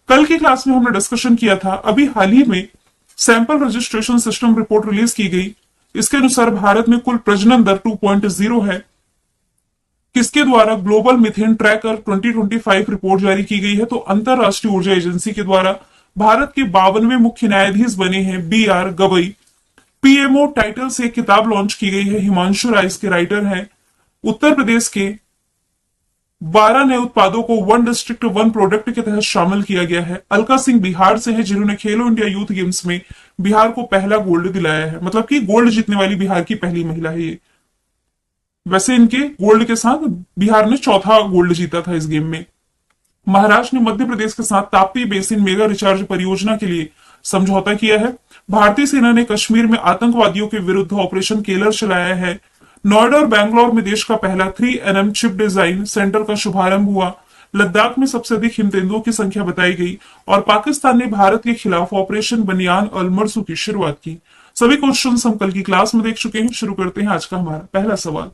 कल की क्लास में हमने डिस्कशन किया था, अभी हाल ही में sample registration system report release की गई। इसके अनुसार भारत में कुल प्रजनन दर 2.0 है। किसके द्वारा? ग्लोबल मीथेन ट्रैकर 2025 रिपोर्ट जारी की गई है। तो अंतरराष्ट्रीय ऊर्जा एजेंसी के द्वारा भारत के 52वें मुख्य न्यायाधीश बने हैं B R Gavai. PMO title से एक किताब लॉन्च की गई है, हिमांशु राय इसके राइटर हैं। उत्तर प्रदेश के 12 नए उत्पादों को वन डिस्ट्रिक्ट वन प्रोडक्ट के तहत शामिल किया गया है। अलका सिंह बिहार से है, जिन्होंने खेलो इंडिया यूथ गेम्स में बिहार को पहला गोल्ड दिलाया है। मतलब कि गोल्ड जीतने वाली बिहार की पहली महिला है ये। वैसे इनके गोल्ड के साथ बिहार ने चौथा गोल्ड जीता था इस गेम में। महाराष्ट्र ने मध्य प्रदेश के साथ ताप्ती बेसिन मेगा रिचार्ज परियोजना के लिए समझौता किया है। भारतीय सेना ने कश्मीर में आतंकवादियों के विरुद्ध ऑपरेशन केलर चलाया है। नोएडा और बैंगलोर में देश का पहला 3nm चिप डिजाइन सेंटर का शुभारंभ हुआ। लद्दाख में सबसे अधिक हिमतेंदुओं की संख्या बताई गई। और पाकिस्तान ने भारत के खिलाफ ऑपरेशन बनियान अलमरसू की शुरुआत की। सभी क्वेश्चन हम कल की क्लास में देख चुके हैं। शुरू करते हैं आज का हमारा पहला सवाल।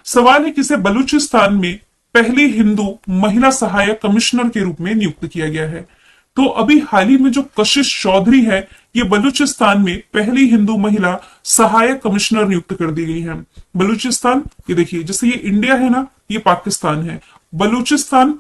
सवाल है, किसे बलूचिस्तान में पहली हिंदू महिला सहायक कमिश्नर के रूप में नियुक्त किया गया है? तो अभी हाल ही में जो कशिश चौधरी है, ये बलूचिस्तान में पहली हिंदू महिला सहायक कमिश्नर नियुक्त कर दी गई है। बलूचिस्तान, ये देखिए, जैसे ये इंडिया है ना, ये पाकिस्तान है। बलूचिस्तान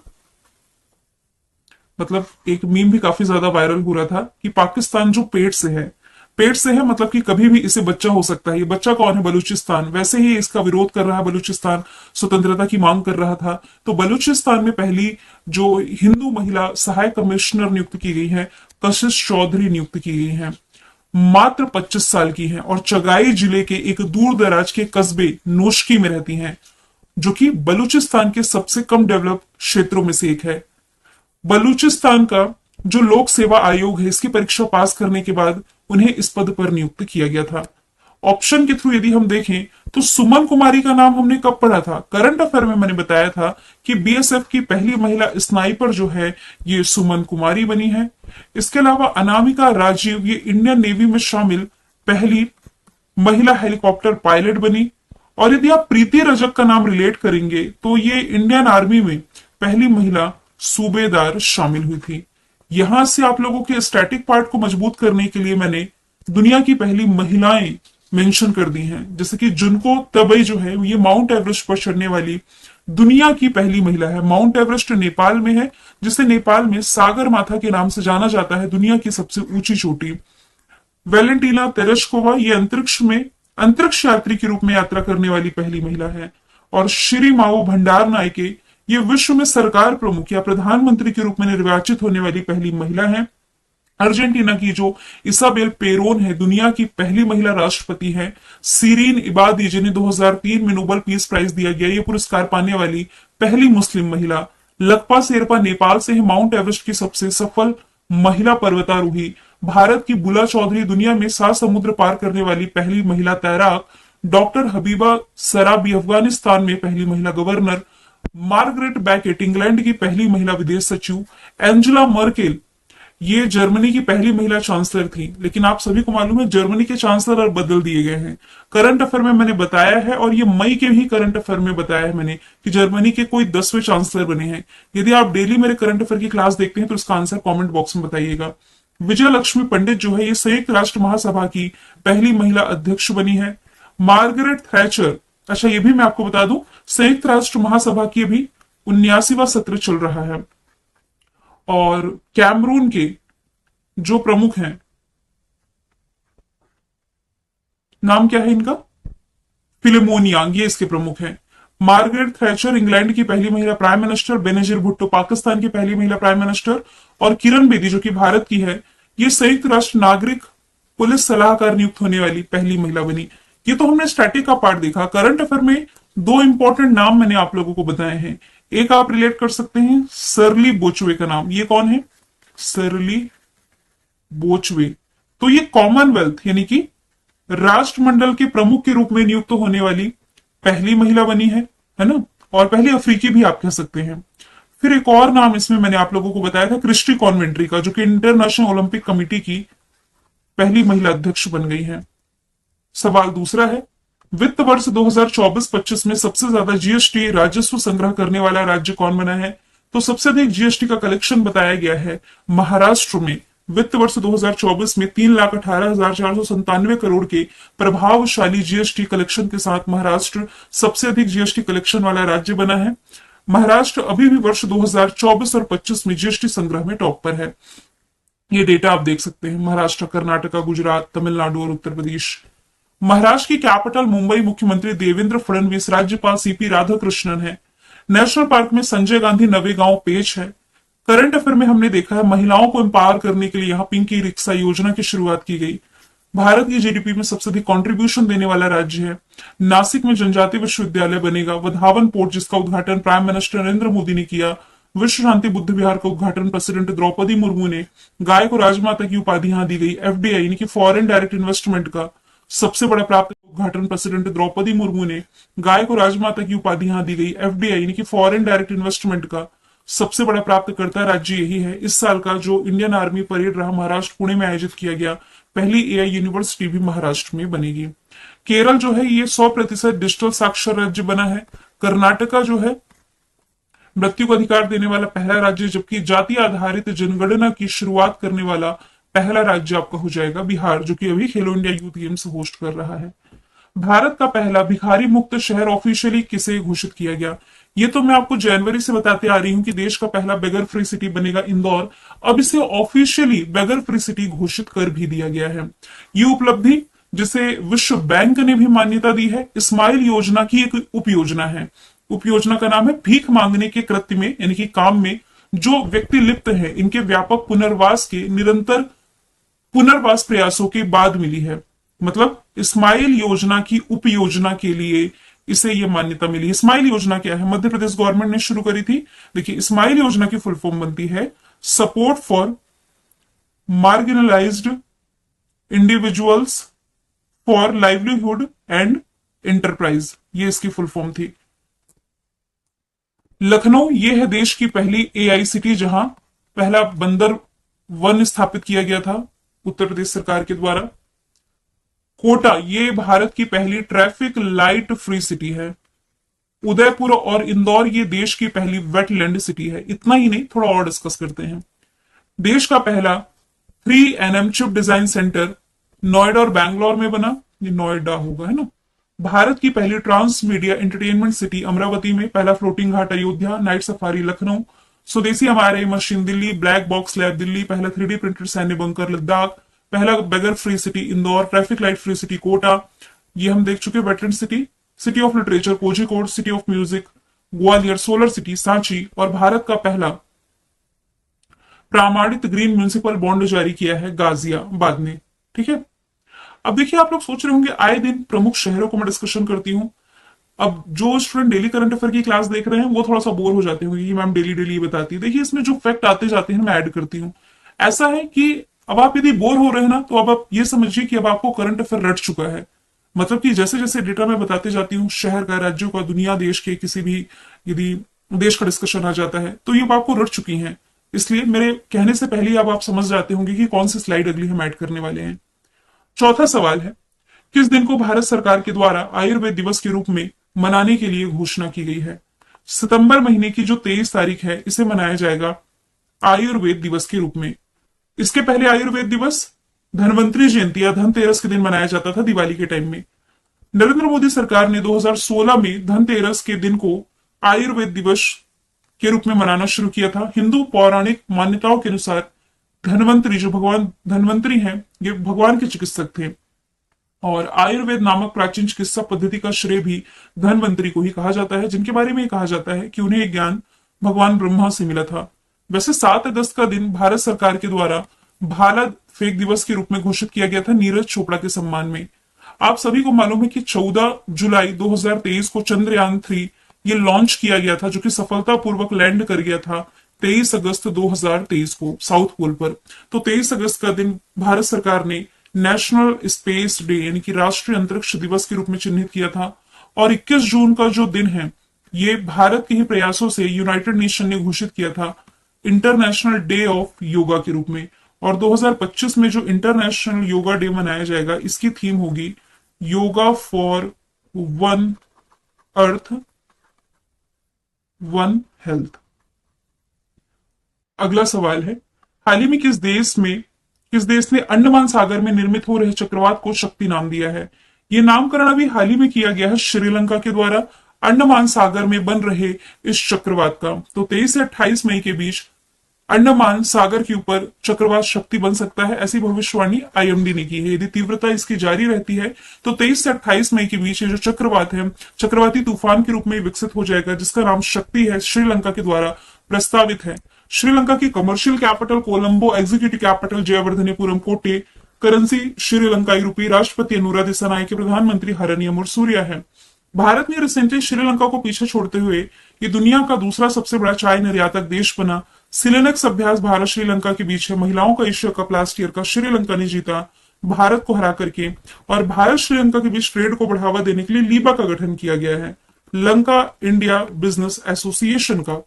मतलब एक मीम भी काफी ज्यादा वायरल हो रहा था कि पाकिस्तान जो पेट से है, पेट से है मतलब कि कभी भी इसे बच्चा हो सकता है। ये बच्चा कौन है? बलूचिस्तान। वैसे ही इसका विरोध कर रहा है बलूचिस्तान, स्वतंत्रता की मांग कर रहा था। तो बलूचिस्तान में पहली जो हिंदू महिला सहायक कमिश्नर नियुक्त की गई है, कशिश चौधरी नियुक्त की गई है। मात्र 25 साल की है और चगाई जिले के एक दूर दराज के कस्बे नोशकी में रहती हैं, जो कि बलूचिस्तान के सबसे कम डेवलप क्षेत्रों में से एक है। बलूचिस्तान का जो लोक सेवा आयोग है, इसकी परीक्षा पास करने के बाद उन्हें इस पद पर नियुक्त किया गया था। ऑप्शन के थ्रू यदि हम देखें तो सुमन कुमारी का नाम हमने कब पढ़ा था? करंट अफेयर में मैंने बताया था कि बीएसएफ की पहली महिला स्नाइपर जो है ये सुमन कुमारी बनी है। इसके अलावा अनामिका राजीव, ये इंडियन नेवी में शामिल पहली महिला हेलीकॉप्टर पायलट बनी। और यदि आप प्रीति रजक का नाम रिलेट करेंगे तो ये इंडियन आर्मी में पहली महिला सूबेदार शामिल हुई थी। यहां से आप लोगों के स्टैटिक पार्ट को मजबूत करने के लिए मैंने दुनिया की पहली महिलाएं मेंशन कर दी हैं, जैसे कि जुनको तबई जो है ये माउंट एवरेस्ट पर चढ़ने वाली दुनिया की पहली महिला है। माउंट एवरेस्ट नेपाल में है, जिसे नेपाल में सागर माथा के नाम से जाना जाता है, दुनिया की सबसे ऊंची चोटी। वेलेंटीना तेरेस्कोवा ये अंतरिक्ष यात्री के रूप में यात्रा करने वाली पहली महिला है। और श्री माओ भंडार नायके ये विश्व में सरकार प्रमुख या प्रधानमंत्री के रूप में निर्वाचित होने वाली पहली महिला है। अर्जेंटीना की जो इसाबेल पेरोन है, दुनिया की पहली महिला राष्ट्रपति है। सीरीन इबादी, जिन्हें 2003 में नोबेल पीस प्राइज दिया गया, ये पुरस्कार पाने वाली पहली मुस्लिम महिला। लकपा शेरपा नेपाल से है, माउंट एवरेस्ट की सबसे सफल महिला पर्वतारोही। भारत की बुला चौधरी, दुनिया में 7 समुद्र पार करने वाली पहली महिला तैराक। डॉक्टर हबीबा सराबी, अफगानिस्तान में पहली महिला गवर्नर। मार्गरेट बैकेट, इंग्लैंड की पहली महिला विदेश सचिव। एंजेला मर्केल, ये जर्मनी की पहली महिला चांसलर थी, लेकिन आप सभी को मालूम है जर्मनी के चांसलर अब बदल दिए गए हैं। करंट अफेयर में मैंने बताया है, और ये मई के भी करंट अफेयर में बताया है मैंने कि जर्मनी के कोई 10वें चांसलर बने हैं। यदि आप डेली मेरे करंट अफेयर की क्लास देखते हैं तो इसका आंसर कॉमेंट बॉक्स में बताइएगा। विजय लक्ष्मी पंडित जो है ये संयुक्त राष्ट्र महासभा की पहली महिला अध्यक्ष बनी है। मार्गरेट थैचर, अच्छा ये भी मैं आपको बता दूं, संयुक्त राष्ट्र महासभा की अभी 79वां सत्र चल रहा है। और कैमरून के जो प्रमुख हैं, नाम क्या है इनका? फिलिमोन यांग, ये इसके प्रमुख हैं। मार्गरेट थैचर इंग्लैंड की पहली महिला प्राइम मिनिस्टर। बेनजीर भुट्टो पाकिस्तान की पहली महिला प्राइम मिनिस्टर। और किरण बेदी जो कि भारत की है, ये संयुक्त राष्ट्र नागरिक पुलिस सलाहकार नियुक्त होने वाली पहली महिला बनी। ये तो हमने स्टैटिक का पार्ट देखा। करंट अफेयर में 2 इंपॉर्टेंट नाम मैंने आप लोगों को बताए हैं। एक आप रिलेट कर सकते हैं सरली बोचवे का नाम। ये कौन है? सरली बोचवे। तो ये कॉमनवेल्थ यानी कि राष्ट्रमंडल के प्रमुख के रूप में नियुक्त होने वाली पहली महिला बनी है ना? और पहली अफ्रीकी भी आप कह सकते हैं। फिर एक और नाम इसमें मैंने आप लोगों को बताया था, क्रिस्टी कॉन्वेंट्री का, जो कि इंटरनेशनल ओलंपिक कमेटी की पहली महिला अध्यक्ष बन गई है। सवाल दूसरा है, वित्त वर्ष 2024-25 में सबसे ज्यादा जीएसटी राजस्व संग्रह करने वाला राज्य कौन बना है? तो सबसे अधिक जीएसटी का कलेक्शन बताया गया है महाराष्ट्र में। वित्त वर्ष 2024 में 3,18,497 करोड़ के प्रभावशाली जीएसटी कलेक्शन के साथ महाराष्ट्र सबसे अधिक जीएसटी कलेक्शन वाला राज्य बना है। महाराष्ट्र अभी भी वर्ष 2024 और 25 में जीएसटी संग्रह में टॉप पर है। ये डेटा आप देख सकते हैं, महाराष्ट्र, कर्नाटका, गुजरात, तमिलनाडु और उत्तर प्रदेश। महाराष्ट्र की कैपिटल मुंबई, मुख्यमंत्री देवेंद्र फडणवीस, राज्यपाल सीपी राधाकृष्णन है। नेशनल पार्क में संजय गांधी नवेगांव पेज है। करंट अफेयर में हमने देखा है महिलाओं को एम्पावर करने के लिए यहाँ पिंक ई रिक्शा योजना की शुरुआत की गई। भारत की जीडीपी में सबसे अधिक कंट्रीब्यूशन देने वाला राज्य है। नासिक में जनजातीय विश्वविद्यालय बनेगा। वधावन पोर्ट जिसका उद्घाटन प्राइम मिनिस्टर नरेंद्र मोदी ने किया। विश्व शांति बुद्ध विहार का उद्घाटन प्रेसिडेंट द्रौपदी मुर्मू ने। गाय को राजमाता की उपाधि यहां दी गई। एफडीआई यानी कि फॉरेन डायरेक्ट इन्वेस्टमेंट का सबसे बड़ा प्राप्त उद्घाटन प्रेसिडेंट द्रौपदी मुर्मू ने। गाय को राजमाता की उपाधि यहां दी गई। एफडीआई यानी कि फॉरेन डायरेक्ट इन्वेस्टमेंट का सबसे बड़ा प्राप्तकर्ता राज्य यही है। इस साल का जो इंडियन आर्मी परेड रहा महाराष्ट्र पुणे में आयोजित किया गया। पहली एआई यूनिवर्सिटी भी महाराष्ट्र में बनेगी। केरल जो है ये 100% डिजिटल साक्षर राज्य बना है। कर्नाटका जो है मृत्यु को अधिकार देने वाला पहला राज्य, जबकि जाति आधारित जनगणना की शुरुआत करने वाला पहला राज्य आपका हो जाएगा बिहार, जो कि अभी खेलो इंडिया यूथ गेम्स होस्ट कर रहा है। भारत का पहला भिखारी मुक्त शहर ऑफिशियली किसे घोषित किया गया? ये तो मैं आपको जनवरी से बताते आ रही हूं कि देश का पहला बेगर फ्री सिटी बनेगा इंदौर। अब इसे ऑफिशियली बेगर फ्री सिटी घोषित कर भी दिया गया है। ये उपलब्धि जिसे विश्व बैंक ने भी मान्यता दी है, स्माइल योजना की एक उपयोजना है। उपयोजना का नाम है भीख मांगने के कृत्य में यानी कि काम में जो व्यक्ति लिप्त है, इनके व्यापक पुनर्वास के निरंतर पुनर्वास प्रयासों के बाद मिली है। मतलब स्माइल योजना की उपयोजना के लिए इसे ये मान्यता मिली। स्माइल योजना क्या है? मध्य प्रदेश गवर्नमेंट ने शुरू करी थी। देखिए स्माइल योजना की फुल फॉर्म बनती है support for marginalised individuals for livelihood and enterprise, ये इसकी फुल फॉर्म थी। लखनऊ ये है देश की पहली एआई सिटी जहां पहला बंदर वन स्थापित किया गया था उत्तर प्रदेश सरकार के द्वारा। कोटा ये भारत की पहली ट्रैफिक लाइट फ्री सिटी है। उदयपुर और इंदौर ये देश की पहली वेटलैंड सिटी है। इतना ही नहीं, थोड़ा और डिस्कस करते हैं। देश का पहला 3nm chip design centre Noida और बैंगलोर में बना। ये नोएडा होगा, है ना। भारत की पहली trans media entertainment city Amaravati में। पहला floating ghat Ayodhya. Night safari Lucknow. स्वदेशी MRI machine Delhi. Black box lab Delhi. पहला 3D प्रिंटेड सैन्य बंकर लद्दाख। पहला beggar free city Indore. Traffic light free city Kota, ये हम देख चुके। Wetland city, city of literature Kozhikode. City of music Gwalior. Solar city Sanchi. और भारत का पहला प्रामाणित ग्रीन म्युनिसिपल बॉन्ड जारी किया है गाजियाबाद ने। ठीक है। अब देखिए आप लोग सोच रहे होंगे आए दिन प्रमुख शहरों को मैं डिस्कशन करती हूँ। अब जो स्टूडेंट डेली करंट अफेयर की क्लास देख रहे हैं वो थोड़ा सा बोर हो जाते होंगे कि मैम डेली डेली बताती है। देखिए इसमें जो फैक्ट आते जाते हैं मैं ऐड करती हूँ। ऐसा है कि अब आप यदि बोर हो रहे हैं ना, तो अब आप ये समझिए कि अब आपको करंट अफेयर रट चुका है। मतलब कि जैसे जैसे डेटा मैं बताते जाती हूँ, शहर का, राज्यों का, दुनिया, देश के किसी भी यदि देश का डिस्कशन आ जाता है तो ये अब आपको रट चुकी हैं। इसलिए मेरे कहने से पहले अब आप समझ जाते होंगे कि कौन सी स्लाइड अगली हम ऐड करने वाले हैं। चौथा सवाल है, किस दिन को भारत सरकार के द्वारा आयुर्वेद दिवस के रूप में मनाने के लिए घोषणा की गई है? सितंबर महीने की जो 23 तारीख है इसे मनाया जाएगा आयुर्वेद दिवस के रूप में। इसके पहले आयुर्वेद दिवस धनवंतरी जयंती या धनतेरस के दिन मनाया जाता था, दिवाली के टाइम में। नरेंद्र मोदी सरकार ने 2016 में धनतेरस के दिन को आयुर्वेद दिवस के रूप में मनाना शुरू किया था। हिंदू पौराणिक मान्यताओं के अनुसार धनवंतरी, जो भगवान धनवंतरी हैं, ये भगवान के चिकित्सक थे और आयुर्वेद नामक प्राचीन चिकित्सा पद्धति का श्रेय भी धनवंतरी को ही कहा जाता है, जिनके बारे में कहा जाता है कि उन्हें ज्ञान भगवान ब्रह्मा से मिला था। वैसे 7 अगस्त का दिन भारत सरकार के द्वारा भाला फेंक दिवस के रूप में घोषित किया गया था नीरज चोपड़ा के सम्मान में। आप सभी को मालूम है कि 14 जुलाई 2023 को चंद्रयान 3 ये लॉन्च किया गया था, जो कि सफलतापूर्वक लैंड कर गया था 23 अगस्त 2023 को साउथ पोल पर। तो 23 अगस्त का दिन भारत सरकार ने नेशनल स्पेस डे यानी कि राष्ट्रीय अंतरिक्ष दिवस के रूप में चिन्हित किया था। और 21 जून का जो दिन है ये भारत के ही प्रयासों से यूनाइटेड नेशन ने घोषित किया था इंटरनेशनल डे ऑफ योगा के रूप में। और 2025 में जो इंटरनेशनल योगा डे मनाया जाएगा, इसकी थीम होगी yoga for one earth one health. अगला सवाल है, हाल ही में किस देश ने अंडमान सागर में निर्मित हो रहे चक्रवात को शक्ति नाम दिया है? यह नामकरण अभी हाल ही में किया गया है श्रीलंका के द्वारा अंडमान सागर में बन रहे इस चक्रवात का। तो 23 से 28 मई के बीच अंडमान सागर के ऊपर चक्रवात शक्ति बन सकता है, ऐसी भविष्यवाणी आईएमडी ने की है। यदि तीव्रता इसकी जारी रहती है तो 23 से 28 मई के बीच ये जो चक्रवात है चक्रवाती तूफान के रूप में विकसित हो जाएगा, जिसका नाम शक्ति है, श्रीलंका के द्वारा प्रस्तावित है। श्रीलंका की commercial capital Colombo, executive capital Jayawardenepura, कोटे, करेंसी श्रीलंकाई रुपी, राष्ट्रपति अनुरा दिसानायके, प्रधानमंत्री हरनियमुर सूर्या है। भारत ने रिसेंटली श्रीलंका को पीछे छोड़ते हुए ये दुनिया का दूसरा सबसे बड़ा चाय निर्यातक देश बना। सिलेनेक्स अभ्यास भारत श्रीलंका के बीच है। महिलाओं का एशिया कप लास्ट ईयर का श्रीलंका ने जीता भारत को हरा करके। और भारत श्रीलंका के बीच ट्रेड को बढ़ावा देने के लिए लीबा का गठन किया गया है, लंका इंडिया बिजनेस एसोसिएशन का।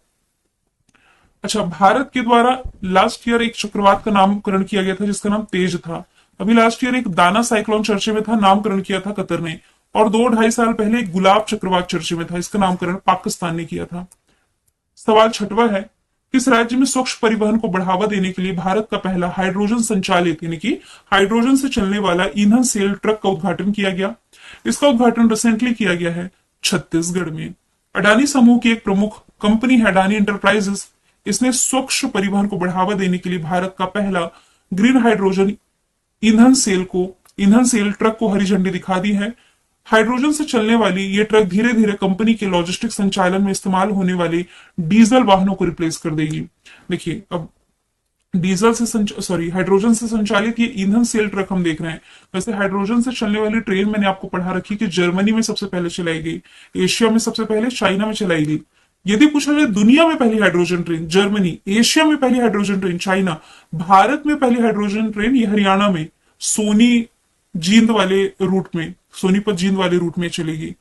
अच्छा, भारत के द्वारा लास्ट ईयर एक चक्रवात का नामकरण किया गया था जिसका नाम तेज था। अभी लास्ट ईयर एक दाना साइक्लोन चर्चे में था, नामकरण किया था कतर ने। और 2-2.5 साल पहले एक गुलाब चक्रवात चर्चे में था, इसका नामकरण पाकिस्तान ने किया था। सवाल 6वां है, किस राज्य में स्वच्छ परिवहन को बढ़ावा देने के लिए भारत का पहला हाइड्रोजन संचालित यानी कि हाइड्रोजन से चलने वाला ईंधन सेल ट्रक का उद्घाटन किया गया? इसका उद्घाटन रिसेंटली किया गया है छत्तीसगढ़ में। अडानी समूह की एक प्रमुख कंपनी है अडानी एंटरप्राइजेस। इसने स्वच्छ परिवहन को बढ़ावा देने के लिए भारत का पहला ग्रीन हाइड्रोजन ईंधन सेल ट्रक को हरी झंडी दिखा दी है। हाइड्रोजन से चलने वाली ये ट्रक धीरे धीरे कंपनी के लॉजिस्टिक संचालन में इस्तेमाल होने वाले डीजल वाहनों को रिप्लेस कर देगी। देखिए, अब हाइड्रोजन से संचालित ये ईंधन सेल ट्रक हम देख रहे हैं। वैसे हाइड्रोजन से चलने वाली ट्रेन मैंने आपको पढ़ा रखी कि जर्मनी में सबसे पहले चलाई गई, एशिया में सबसे पहले चाइना में चलाई गई। यदि पूछा जाए दुनिया में पहली हाइड्रोजन ट्रेन जर्मनी, एशिया में पहली हाइड्रोजन ट्रेन चाइना, भारत में पहली हाइड्रोजन ट्रेन ये हरियाणा में सोनीपत जींद वाले रूट में चलेगी।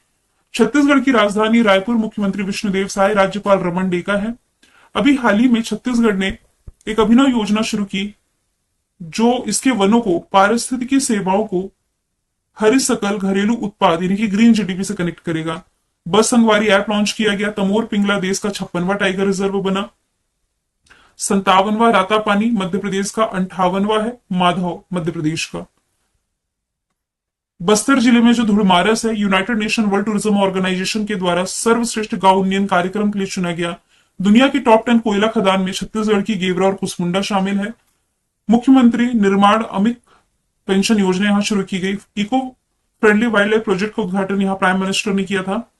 छत्तीसगढ़ की राजधानी रायपुर मुख्यमंत्री विष्णुदेव साय, राज्यपाल रमन डेका है। अभी हाल ही में छत्तीसगढ़ ने एक अभिनव योजना शुरू की जो इसके वनों को, पारिस्थितिकी सेवाओं को हरित सकल घरेलू उत्पाद यानी कि ग्रीन जीडीपी से कनेक्ट करेगा। बस संगवारी ऐप लॉन्च किया गया। तमोर पिंगला देश का 56वां टाइगर रिजर्व बना। 57वां रातापानी मध्य प्रदेश का, 58वां है माधव मध्य प्रदेश का। बस्तर जिले में जो धुड़मारस है United Nation World Tourism Organisation के द्वारा सर्वश्रेष्ठ गांव उन्नयन कार्यक्रम के लिए चुना गया। दुनिया की टॉप 10 कोयला खदान में छत्तीसगढ़ की गेवरा और कुसमुंडा शामिल है। मुख्यमंत्री निर्माण अमित पेंशन योजना यहां शुरू की गई। Eco friendly wildlife project का उद्घाटन यहां प्राइम मिनिस्टर ने किया था।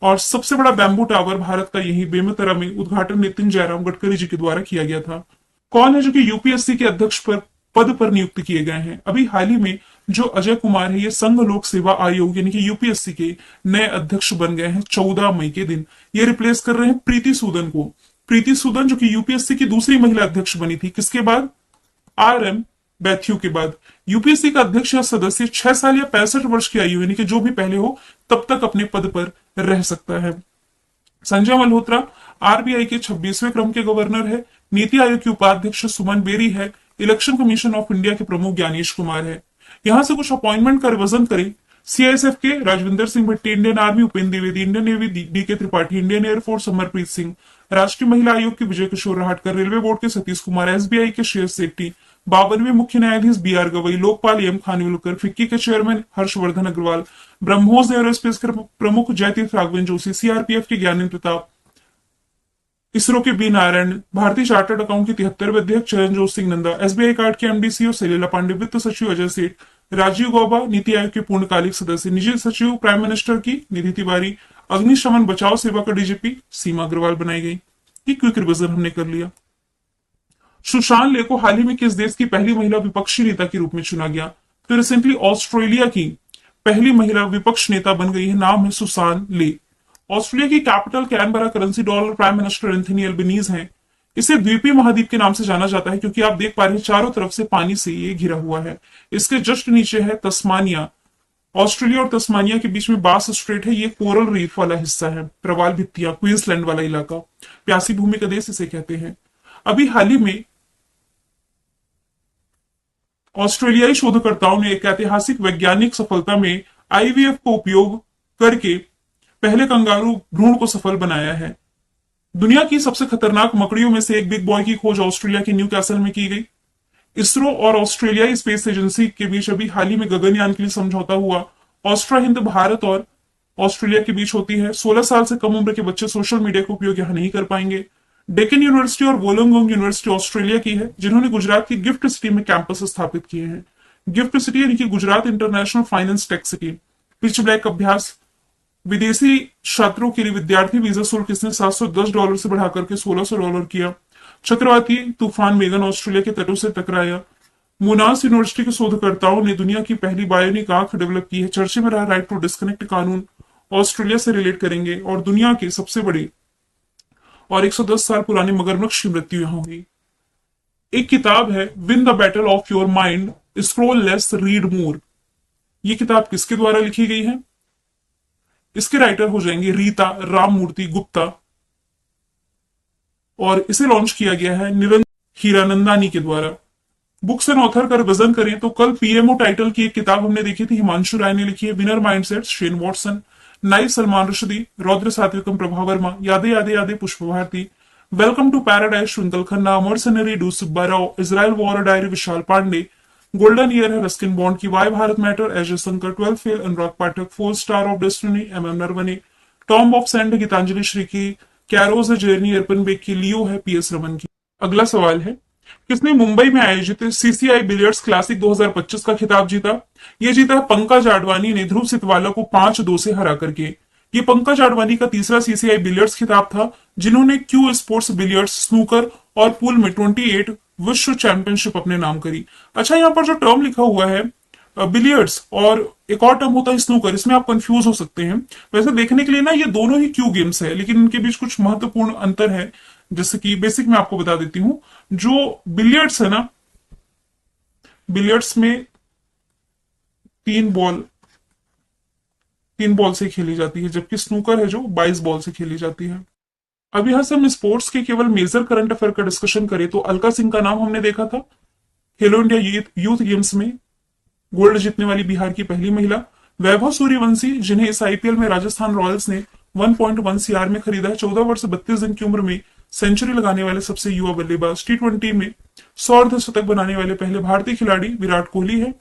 और सबसे बड़ा बैम्बू टावर भारत का यही बेमेतरा में उद्घाटन नितिन जयराम गडकरी जी के द्वारा किया गया था। कौन है जो कि यूपीएससी के अध्यक्ष पद पर नियुक्त किए गए हैं? अभी हाल ही में जो अजय कुमार है ये संघ लोक सेवा आयोग यानी कि यूपीएससी के नए अध्यक्ष बन गए हैं 14 मई के दिन। ये रिप्लेस कर रहे हैं प्रीति सूदन को। प्रीति सूदन जो कि यूपीएससी की दूसरी महिला अध्यक्ष बनी थी, किसके बाद? आरएम बैथ्यू के बाद। यूपीएससी का अध्यक्ष या सदस्य 6 साल या 65 वर्ष की आयु यानी कि जो भी पहले हो तब तक अपने पद पर रह सकता है। संजय मल्होत्रा आरबीआई के 26वें क्रम के गवर्नर है। नीति आयोग के उपाध्यक्ष सुमन बेरी है। इलेक्शन कमीशन ऑफ इंडिया के प्रमुख ज्ञानेश कुमार है। यहां से कुछ अपॉइंटमेंट का रिवीजन करें। सीआईएसएफ के Rajwinder Singh Bhatti, Indian army Upendra Dwivedi, Indian navy D K Tripathi, Indian air force Amarpreet Singh, राष्ट्रीय महिला आयोग के विजय किशोर राहटकर, रेलवे बोर्ड के सतीश कुमार, एसबीआई के शेयर सेट्टी, 52वें मुख्य न्यायाधीश बीआर गवई, लोकपाल एम खानविलकर, फिक्की के चेयरमैन हर्षवर्धन अग्रवाल, ब्रह्मोस एरोस्पेस के प्रमुख जयतीर्थ राघवन जोशी, सीआरपीएफ के ज्ञानेन्द्र प्रताप, इसरो के बी नारायण, भारतीय चार्टर्ड अकाउंट के 73वें अध्यक्ष चरणजोत सिंह नंदा, एसबीआई कार्ड के एमडी सीईओ सलीला पांडे, वित्त सचिव अजय सेठ, राजीव गौबा नीति आयोग के पूर्णकालिक सदस्य, निजी सचिव प्राइम मिनिस्टर की निधि तिवारी, अग्निशमन बचाव सेवा का डीजीपी सीमा अग्रवाल बनाई गई। ये क्विक रिवीजन हमने कर लिया। सुशांत ले को हाल ही में किस देश की पहली महिला विपक्षी नेता के रूप में चुना गया? तो रिसेंटली ऑस्ट्रेलिया की पहली महिला विपक्ष नेता बन गई है, नाम है सुसान ले। ऑस्ट्रेलिया की capital Canberra, currency dollar, prime minister Anthony Albanese हैं। इसे द्वीपीय महाद्वीप के नाम से जाना जाता है क्योंकि आप देख पा रहे हैं चारों तरफ से पानी से ये घिरा हुआ है। इसके जस्ट नीचे है तस्मानिया। ऑस्ट्रेलिया और तस्मानिया के बीच में बास स्ट्रेट है, ये कोरल रीफ वाला हिस्सा है, प्रवाल भित्तियां, क्वींसलैंड वाला इलाका, प्यासी भूमि का देश इसे कहते हैं। अभी हाल ही में ऑस्ट्रेलियाई शोधकर्ताओं ने एक ऐतिहासिक वैज्ञानिक सफलता में आईवीएफ को उपयोग करके पहले कंगारू भ्रूण को सफल बनाया है। दुनिया की सबसे खतरनाक मकड़ियों में से एक बिग बॉय की खोज ऑस्ट्रेलिया के न्यू कैसल में की गई। इसरो और ऑस्ट्रेलियाई स्पेस एजेंसी के बीच अभी हाल ही में गगनयान के लिए समझौता हुआ। ऑस्ट्रा हिंद भारत और ऑस्ट्रेलिया के बीच होती है। 16 साल से कम उम्र के बच्चे सोशल मीडिया का उपयोग यहां नहीं कर पाएंगे। डेक्कन यूनिवर्सिटी और वोलोंगोंग यूनिवर्सिटी ऑस्ट्रेलिया की है, जिन्होंने गुजरात की गिफ्ट सिटी में कैंपस स्थापित किए हैं। गिफ्ट सिटी यानी कि Gujarat international finance tech city. Pitch black अभ्यास, विदेशी छात्रों के लिए विद्यार्थी वीजा शुल्क इसने $710 से बढ़ाकर के $1600 किया। चक्रवाती तूफान मेगन ऑस्ट्रेलिया के तटों से टकराया। मुनास यूनिवर्सिटी के शोधकर्ताओं ने दुनिया की पहली बायोनिक आंख डेवलप की है। चर्चे में रहा राइट टू डिस्कनेक्ट कानून ऑस्ट्रेलिया से रिलेट करेंगे। और दुनिया की सबसे बड़ी और 110 साल पुरानी मगरमच्छ की मृत्यु यहां हुई। एक किताब है win the battle of your mind, scroll less read more. ये किताब किसके द्वारा लिखी गई है? इसके राइटर हो जाएंगे रीता राममूर्ति गुप्ता, और इसे लॉन्च किया गया है निरंजन हीरानंदानी के द्वारा। बुक्स एंड ऑथर का वजन करें तो कल पीएमओ टाइटल की एक किताब हमने देखी थी, हिमांशु राय ने लिखी है। Winner mindset Shane Watson, knife Salman Rushdie, Raudra Satvikam Prabha Varma, Yaade Yaade Yaade Pushpa Bharati, welcome to paradise Twinkle Khanna, mercenary डू Subba Rao, Israel war diary Vishal Pandey, golden year है रस्किन बॉन्ड की, why Bharat matter Ajay Shankar, 12 fail Anurag Pathak, 4 star of destiny M Naravane, tomb of sand Geetanjali Shree की, कैरोज है जर्नी अर्पन बेग की, लियो है पीएस रमन की। अगला सवाल है, किसने मुंबई में आयोजित सीसीआई बिलियर्ड्स क्लासिक 2025 का खिताब जीता? ये जीता है पंकज आडवाणी ने ध्रुव सितवाला को 5-2 से हरा करके। ये पंकज आडवाणी का तीसरा सीसीआई बिलियर्ड्स खिताब था, जिन्होंने क्यू स्पोर्ट्स बिलियर्ड्स, स्नूकर और पूल में 28 विश्व चैंपियनशिप अपने नाम करी। अच्छा, यहाँ पर जो टर्म लिखा हुआ है बिलियर्ड्स और एक और टर्म होता है स्नूकर, इसमें आप कंफ्यूज हो सकते हैं। वैसे देखने के लिए ना ये दोनों ही क्यू गेम्स है, लेकिन इनके बीच कुछ महत्वपूर्ण अंतर है, जैसे कि बेसिक मैं आपको बता देती हूं। जो बिलियर्ड्स है ना, बिलियर्ड्स में तीन बॉल से खेली जाती है, जबकि स्नूकर है जो 22 बॉल से खेली जाती है। अब यहां से हम स्पोर्ट्स के केवल मेजर करंट अफेयर का डिस्कशन करें तो अलका सिंह का नाम हमने देखा था खेलो इंडिया यूथ गेम्स में गोल्ड जीतने वाली बिहार की पहली महिला। वैभव सूर्यवंशी, जिन्हें इस आईपीएल में राजस्थान रॉयल्स ने 1.1 CR में खरीदा है, 14 वर्ष 32 दिन की उम्र में सेंचुरी लगाने वाले सबसे युवा बल्लेबाज। T20 में 100 अर्धशतक बनाने वाले पहले भारतीय खिलाड़ी विराट कोहली है,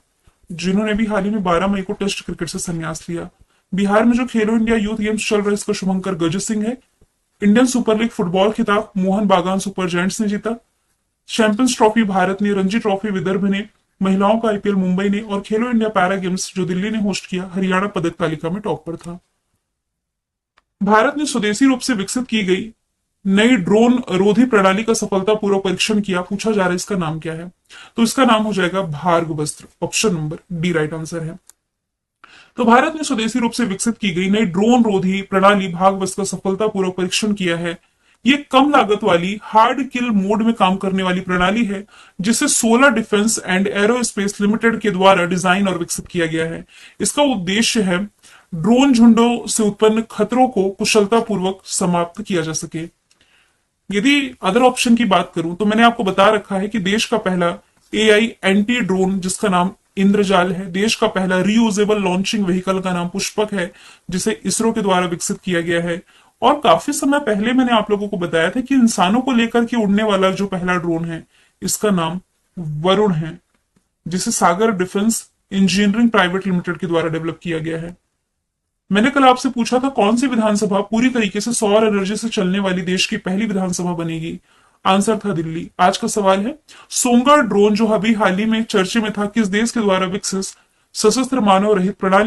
जिन्होंने भी हाल ही में 12 मई को टेस्ट क्रिकेट से संन्यास लिया। बिहार में जो खेलो इंडिया यूथ गेम्स चल रहा है, इसका शुभंकर गजत सिंह है। इंडियन सुपर लीग फुटबॉल खिताब मोहन बागान सुपर जायंट्स ने जीता। चैंपियंस ट्रॉफी भारत ने, रणजी ट्रॉफी विदर्भ ने, महिलाओं का आईपीएल मुंबई ने, और खेलो इंडिया पैरा गेम्स जो दिल्ली ने होस्ट किया, हरियाणा पदक तालिका में टॉप पर था। भारत ने स्वदेशी रूप से विकसित की गई नई ड्रोन रोधी प्रणाली का सफलतापूर्वक परीक्षण किया। पूछा जा रहा है इसका नाम क्या है, तो इसका नाम हो जाएगा Bhargavastra. Option number D right answer है। तो भारत ने स्वदेशी रूप से विकसित की गई नई ड्रोन रोधी प्रणाली भार्गवस्त्र का सफलतापूर्वक परीक्षण किया है। ये कम लागत वाली हार्ड किल मोड में काम करने वाली प्रणाली है, जिसे solar defence and aerospace limited के द्वारा डिजाइन और विकसित किया गया है। इसका उद्देश्य है ड्रोन झुंडों से उत्पन्न खतरों को कुशलतापूर्वक समाप्त किया जा सके। यदि अदर ऑप्शन की बात करूं तो मैंने आपको बता रखा है कि देश का पहला एआई एंटी ड्रोन, जिसका नाम इंद्रजाल है, देश का पहला रीयूजेबल लॉन्चिंग व्हीकल का नाम पुष्पक है, जिसे इसरो के द्वारा विकसित किया गया है। और काफी समय पहले मैंने आप लोगों को बताया था कि इंसानों को लेकर के उड़ने वाला जो पहला ड्रोन है, इसका नाम वरुण है, जिसे सागर डिफेंस इंजीनियरिंग प्राइवेट लिमिटेड के द्वारा डेवलप किया गया है। मैंने कल आपसे पूछा था कौन सी विधानसभा पूरी तरीके से सौर एनर्जी से चलने वाली देश की पहली विधानसभा बनेगी। आंसर था दिल्ली। आज का सवाल है, सोंगा ड्रोन जो अभी हाल ही में चर्चे में था, किस देश के द्वारा विकसित सशस्त्र मानव रहित प्रणाली